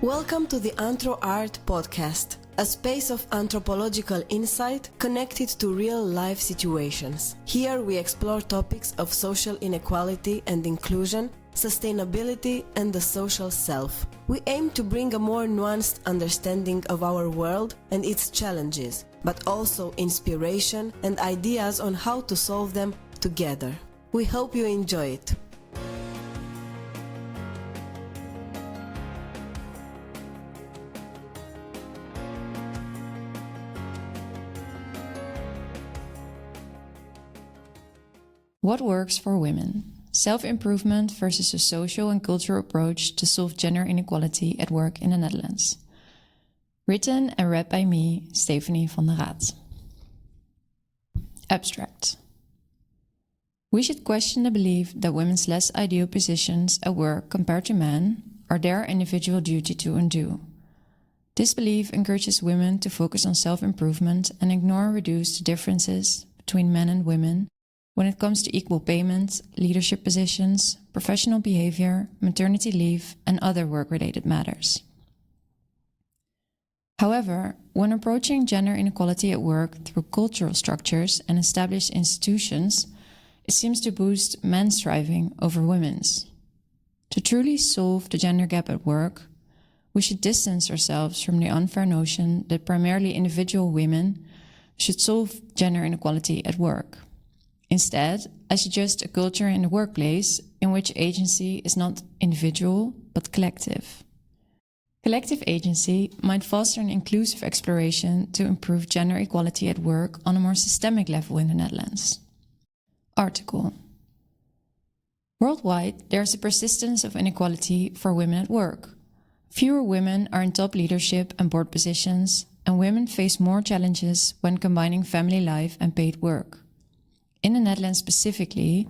Welcome to the Anthro Art Podcast, a space of anthropological insight connected to real-life situations. Here we explore topics of social inequality and inclusion, sustainability, and the social self. We aim to bring a more nuanced understanding of our world and its challenges, but also inspiration and ideas on how to solve them together. We hope you enjoy it. What works for women? Self-improvement versus a social and cultural approach to solve gender inequality at work in the Netherlands. Written and read by me, Stephanie van der Raat. Abstract. We should question the belief that women's less ideal positions at work compared to men are their individual duty to undo. This belief encourages women to focus on self-improvement and ignore and reduce the differences between men and women when it comes to equal payment, leadership positions, professional behavior, maternity leave, and other work-related matters. However, when approaching gender inequality at work through cultural structures and established institutions, it seems to boost men's striving over women's. To truly solve the gender gap at work, we should distance ourselves from the unfair notion that primarily individual women should solve gender inequality at work. Instead, I suggest a culture in the workplace in which agency is not individual, but collective. Collective agency might foster an inclusive exploration to improve gender equality at work on a more systemic level in the Netherlands. Article. Worldwide, there is a persistence of inequality for women at work. Fewer women are in top leadership and board positions, and women face more challenges when combining family life and paid work. In the Netherlands specifically,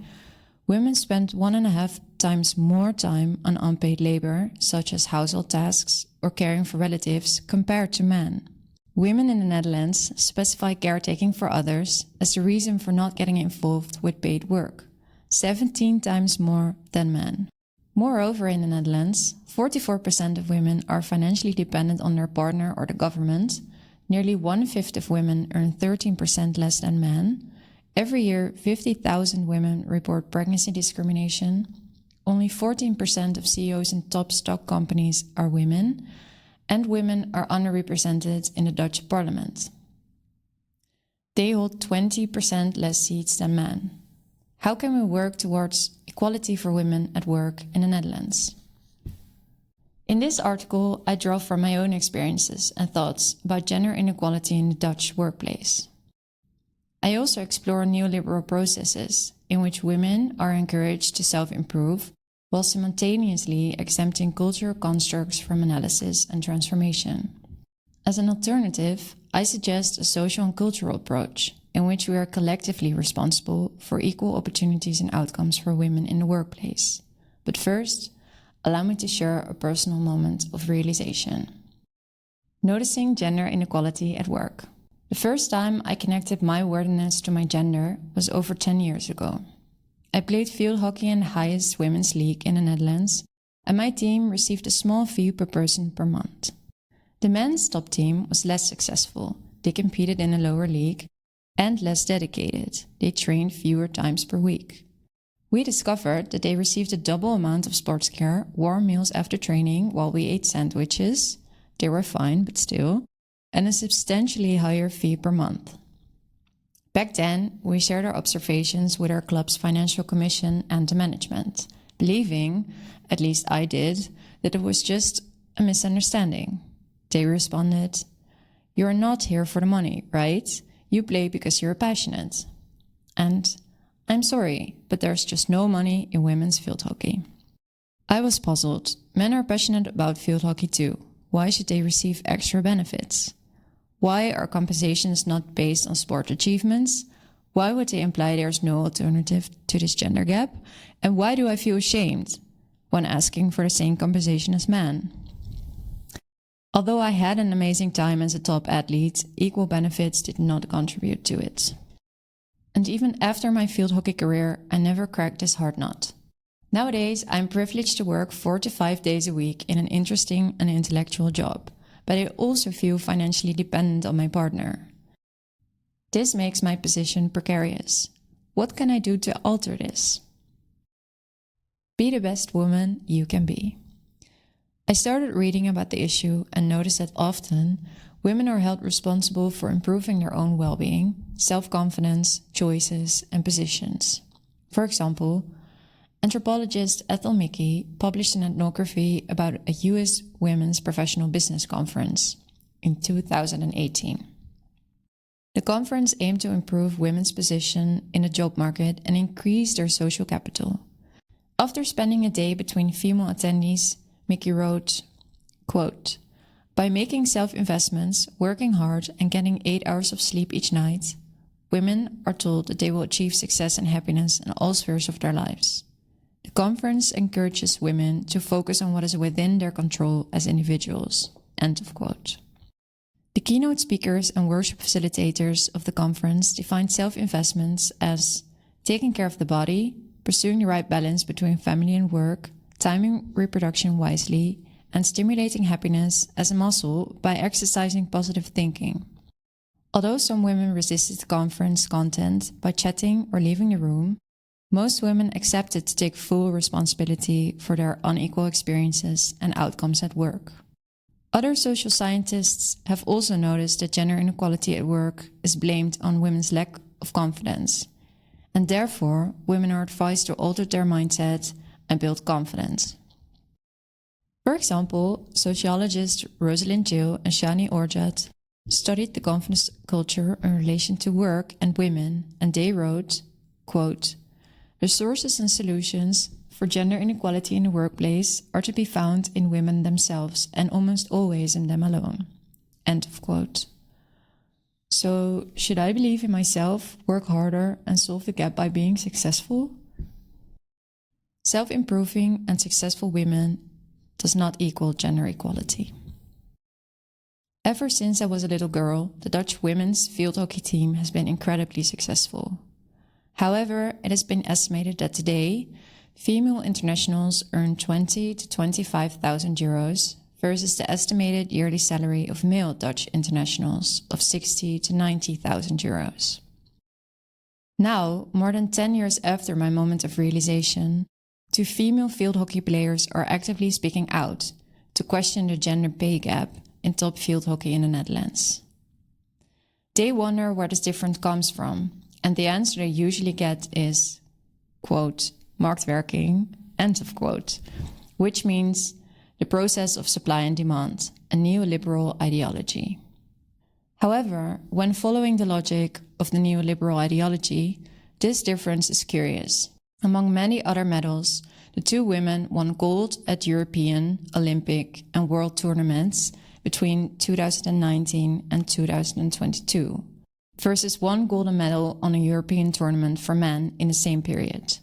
women spend 1.5 times more time on unpaid labor, such as household tasks or caring for relatives, compared to men. Women in the Netherlands specify caretaking for others as the reason for not getting involved with paid work, 17 times more than men. Moreover, in the Netherlands, 44% of women are financially dependent on their partner or the government, nearly 1/5 of women earn 13% less than men. Every year, 50,000 women report pregnancy discrimination. Only 14% of CEOs in top stock companies are women, and women are underrepresented in the Dutch parliament. They hold 20% less seats than men. How can we work towards equality for women at work in the Netherlands? In this article, I draw from my own experiences and thoughts about gender inequality in the Dutch workplace. I also explore neoliberal processes in which women are encouraged to self-improve while simultaneously exempting cultural constructs from analysis and transformation. As an alternative, I suggest a social and cultural approach in which we are collectively responsible for equal opportunities and outcomes for women in the workplace. But first, allow me to share a personal moment of realization. Noticing gender inequality at work. The first time I connected my awareness to my gender was over 10 years ago. I played field hockey in the highest women's league in the Netherlands, and my team received a small fee per person per month. The men's top team was less successful. They competed in a lower league and less dedicated. They trained fewer times per week. We discovered that they received a double amount of sports care, warm meals after training while we ate sandwiches. They were fine, but still, and a substantially higher fee per month. Back then, we shared our observations with our club's financial commission and the management, believing, at least I did, that it was just a misunderstanding. They responded, "You're not here for the money, right? You play because you're passionate." And, "I'm sorry, but there's just no money in women's field hockey." I was puzzled. Men are passionate about field hockey too. Why should they receive extra benefits? Why are compensations not based on sport achievements? Why would they imply there's no alternative to this gender gap? And why do I feel ashamed when asking for the same compensation as men? Although I had an amazing time as a top athlete, equal benefits did not contribute to it. And even after my field hockey career, I never cracked this hard nut. Nowadays, I'm privileged to work 4 to 5 days a week in an interesting and intellectual job, but I also feel financially dependent on my partner. This makes my position precarious. What can I do to alter this? Be the best woman you can be. I started reading about the issue and noticed that often women are held responsible for improving their own well-being, self-confidence, choices, and positions. For example, anthropologist Ethel Mickey published an ethnography about a US Women's Professional Business Conference in 2018. The conference aimed to improve women's position in the job market and increase their social capital. After spending a day between female attendees, Mickey wrote, quote, "By making self-investments, working hard, and getting 8 hours of sleep each night, women are told that they will achieve success and happiness in all spheres of their lives. The conference encourages women to focus on what is within their control as individuals." End of quote. The keynote speakers and workshop facilitators of the conference defined self-investments as taking care of the body, pursuing the right balance between family and work, timing reproduction wisely, and stimulating happiness as a muscle by exercising positive thinking. Although some women resisted the conference content by chatting or leaving the room, most women accepted to take full responsibility for their unequal experiences and outcomes at work. Other social scientists have also noticed that gender inequality at work is blamed on women's lack of confidence, and therefore women are advised to alter their mindset and build confidence. For example, sociologists Rosalind Gill and Shani Orjad studied the confidence culture in relation to work and women, and they wrote, quote, "The sources and solutions for gender inequality in the workplace are to be found in women themselves and almost always in them alone." End of quote. So, should I believe in myself, work harder, and solve the gap by being successful? Self-improving and successful women does not equal gender equality. Ever since I was a little girl, the Dutch women's field hockey team has been incredibly successful. However, it has been estimated that today, female internationals earn 20 to 25,000 euros versus the estimated yearly salary of male Dutch internationals of 60 to 90,000 euros. Now, more than 10 years after my moment of realization, 2 female field hockey players are actively speaking out to question the gender pay gap in top field hockey in the Netherlands. They wonder where this difference comes from, and the answer they usually get is, quote, marktwerking, end of quote, which means the process of supply and demand, a neoliberal ideology. However, when following the logic of the neoliberal ideology, this difference is curious. Among many other medals, the 2 women won gold at European, Olympic, and World tournaments between 2019 and 2022, versus 1 golden medal on a European tournament for men in the same period.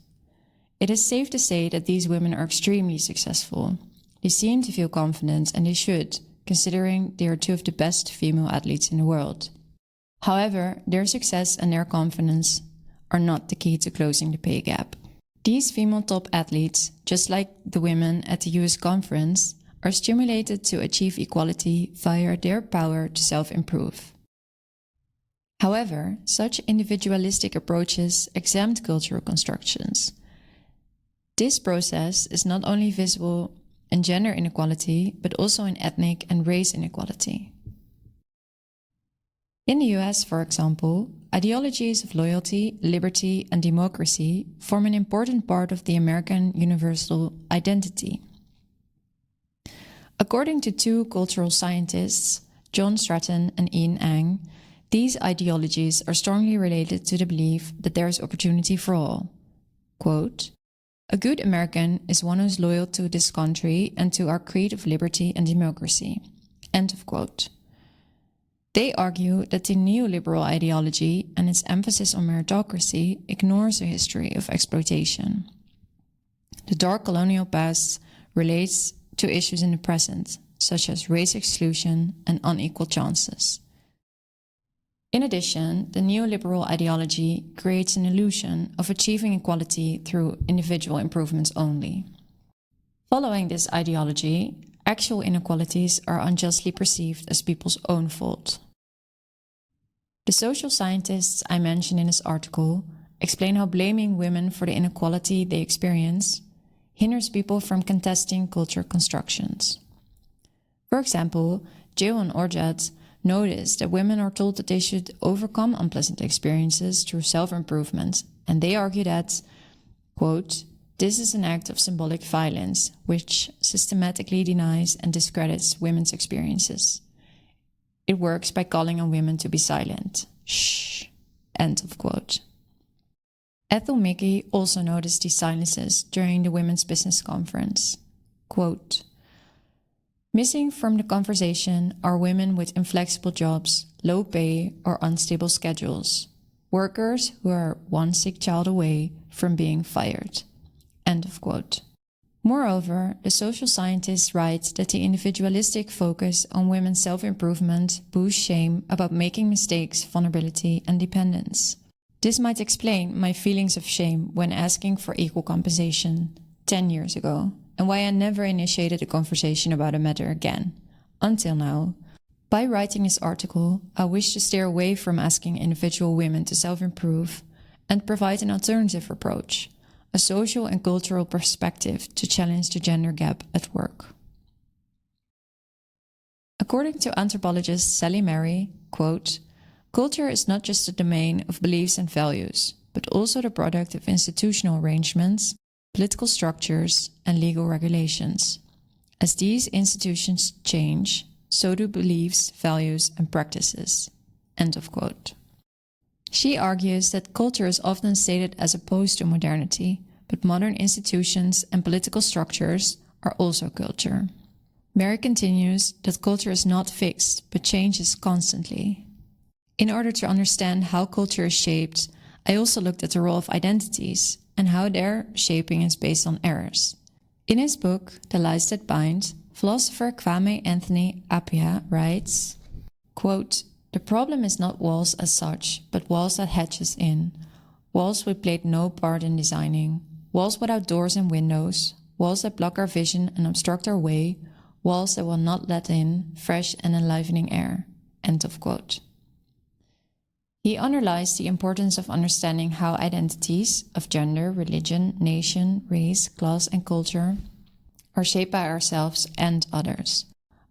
It is safe to say that these women are extremely successful. They seem to feel confident, and they should, considering they are 2 of the best female athletes in the world. However, their success and their confidence are not the key to closing the pay gap. These female top athletes, just like the women at the US conference, are stimulated to achieve equality via their power to self-improve. However, such individualistic approaches exempt cultural constructions. This process is not only visible in gender inequality, but also in ethnic and race inequality. In the US, for example, ideologies of loyalty, liberty, and democracy form an important part of the American universal identity. According to 2 cultural scientists, John Stratton and Ian Ang, these ideologies are strongly related to the belief that there is opportunity for all. Quote, "A good American is one who is loyal to this country and to our creed of liberty and democracy." End of quote. They argue that the neoliberal ideology and its emphasis on meritocracy ignores a history of exploitation. The dark colonial past relates to issues in the present, such as race exclusion and unequal chances. In addition, the neoliberal ideology creates an illusion of achieving equality through individual improvements only. Following this ideology, actual inequalities are unjustly perceived as people's own fault. The social scientists I mentioned in this article explain how blaming women for the inequality they experience hinders people from contesting culture constructions. For example, Jill and Orjad notice that women are told that they should overcome unpleasant experiences through self-improvement, and they argue that, quote, "This is an act of symbolic violence which systematically denies and discredits women's experiences. It works by calling on women to be silent. Shh." End of quote. Ethel Mickey also noticed these silences during the Women's Business Conference. Quote, "Missing from the conversation are women with inflexible jobs, low pay, or unstable schedules. Workers who are one sick child away from being fired." End of quote. Moreover, the social scientists write that the individualistic focus on women's self-improvement boosts shame about making mistakes, vulnerability, and dependence. This might explain my feelings of shame when asking for equal compensation 10 years ago, and why I never initiated a conversation about the matter again, until now. By writing this article, I wish to steer away from asking individual women to self-improve and provide an alternative approach, a social and cultural perspective to challenge the gender gap at work. According to anthropologist Sally Mary, quote, "Culture is not just the domain of beliefs and values, but also the product of institutional arrangements, political structures, and legal regulations. As these institutions change, so do beliefs, values, and practices." End of quote. She argues that culture is often stated as opposed to modernity, but modern institutions and political structures are also culture. Mary continues that culture is not fixed, but changes constantly. In order to understand how culture is shaped, I also looked at the role of identities and how their shaping is based on errors. In his book, The Lies That Bind, philosopher Kwame Anthony Appiah writes, quote, "The problem is not walls as such, but walls that hedge us in, walls we played no part in designing, walls without doors and windows, walls that block our vision and obstruct our way, walls that will not let in fresh and enlivening air." End of quote. He underlies the importance of understanding how identities of gender, religion, nation, race, class, and culture are shaped by ourselves and others.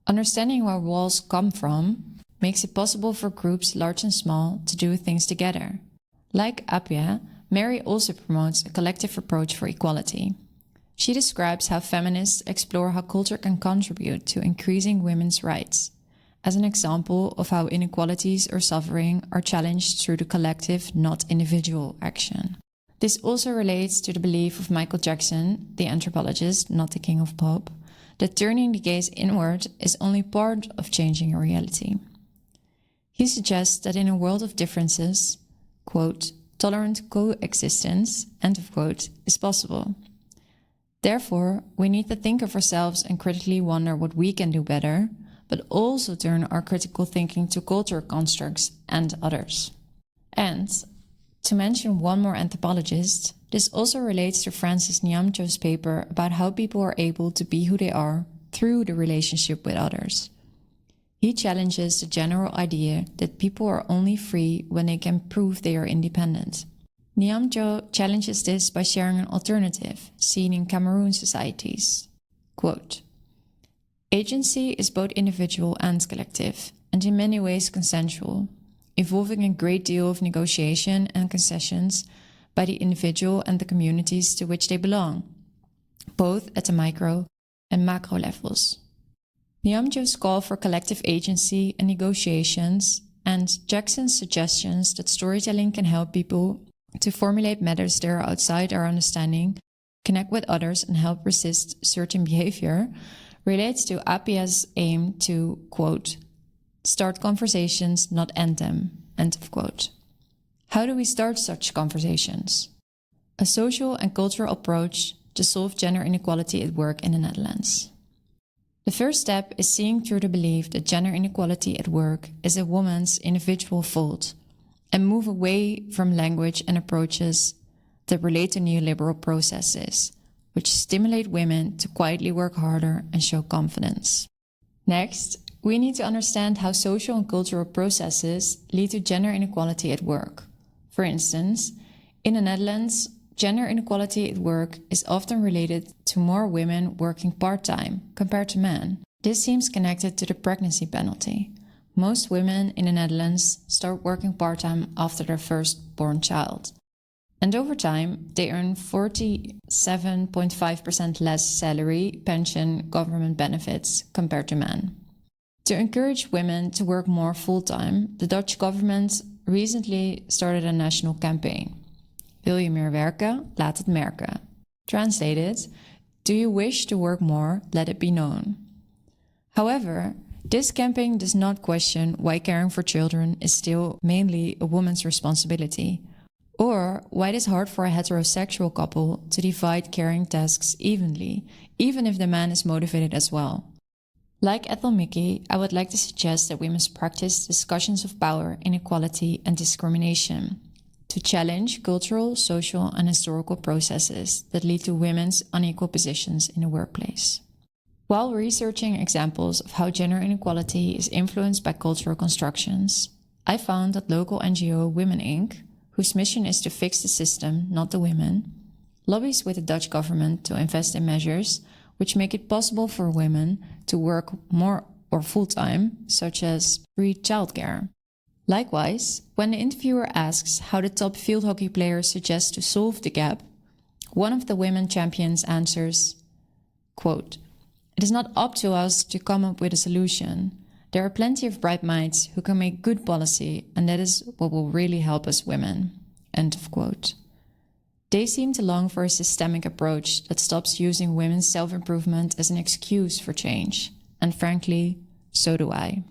Understanding where walls come from makes it possible for groups large and small to do things together. Like Appiah, Mary also promotes a collective approach for equality. She describes how feminists explore how culture can contribute to increasing women's rights, as an example of how inequalities or suffering are challenged through the collective, not individual action. This also relates to the belief of Michael Jackson, the anthropologist, not the king of pop, that turning the gaze inward is only part of changing a reality. He suggests that in a world of differences, quote, "tolerant coexistence," end of quote, is possible. Therefore, we need to think of ourselves and critically wonder what we can do better, but also turn our critical thinking to cultural constructs and others. And, to mention one more anthropologist, this also relates to Francis Nyamcho's paper about how people are able to be who they are through the relationship with others. He challenges the general idea that people are only free when they can prove they are independent. Nyamcho challenges this by sharing an alternative seen in Cameroon societies. Quote, "Agency is both individual and collective, and in many ways consensual, involving a great deal of negotiation and concessions by the individual and the communities to which they belong, both at the micro and macro levels." Nyamcho's call for collective agency and negotiations, and Jackson's suggestions that storytelling can help people to formulate matters that are outside our understanding, connect with others, and help resist certain behavior, relates to Appiah's aim to, quote, "start conversations, not end them," end of quote. How do we start such conversations? A social and cultural approach to solve gender inequality at work in the Netherlands. The first step is seeing through the belief that gender inequality at work is a woman's individual fault and move away from language and approaches that relate to neoliberal processes, which stimulate women to quietly work harder and show confidence. Next, we need to understand how social and cultural processes lead to gender inequality at work. For instance, in the Netherlands, gender inequality at work is often related to more women working part-time compared to men. This seems connected to the pregnancy penalty. Most women in the Netherlands start working part-time after their firstborn child. And over time, they earn 47.5% less salary, pension, government benefits compared to men. To encourage women to work more full-time, the Dutch government recently started a national campaign. Wil je meer werken? Laat het merken. Translated, do you wish to work more? Let it be known. However, this campaign does not question why caring for children is still mainly a woman's responsibility, or why it is hard for a heterosexual couple to divide caring tasks evenly, even if the man is motivated as well. Like Ethel Mickey, I would like to suggest that we must practice discussions of power, inequality, and discrimination to challenge cultural, social, and historical processes that lead to women's unequal positions in the workplace. While researching examples of how gender inequality is influenced by cultural constructions, I found that local NGO Women Inc., whose mission is to fix the system, not the women, lobbies with the Dutch government to invest in measures which make it possible for women to work more or full-time, such as free childcare. Likewise, when the interviewer asks how the top field hockey players suggest to solve the gap, one of the women champions answers, quote, "It is not up to us to come up with a solution. There are plenty of bright minds who can make good policy, and that is what will really help us women." End of quote. They seem to long for a systemic approach that stops using women's self-improvement as an excuse for change. And frankly, so do I.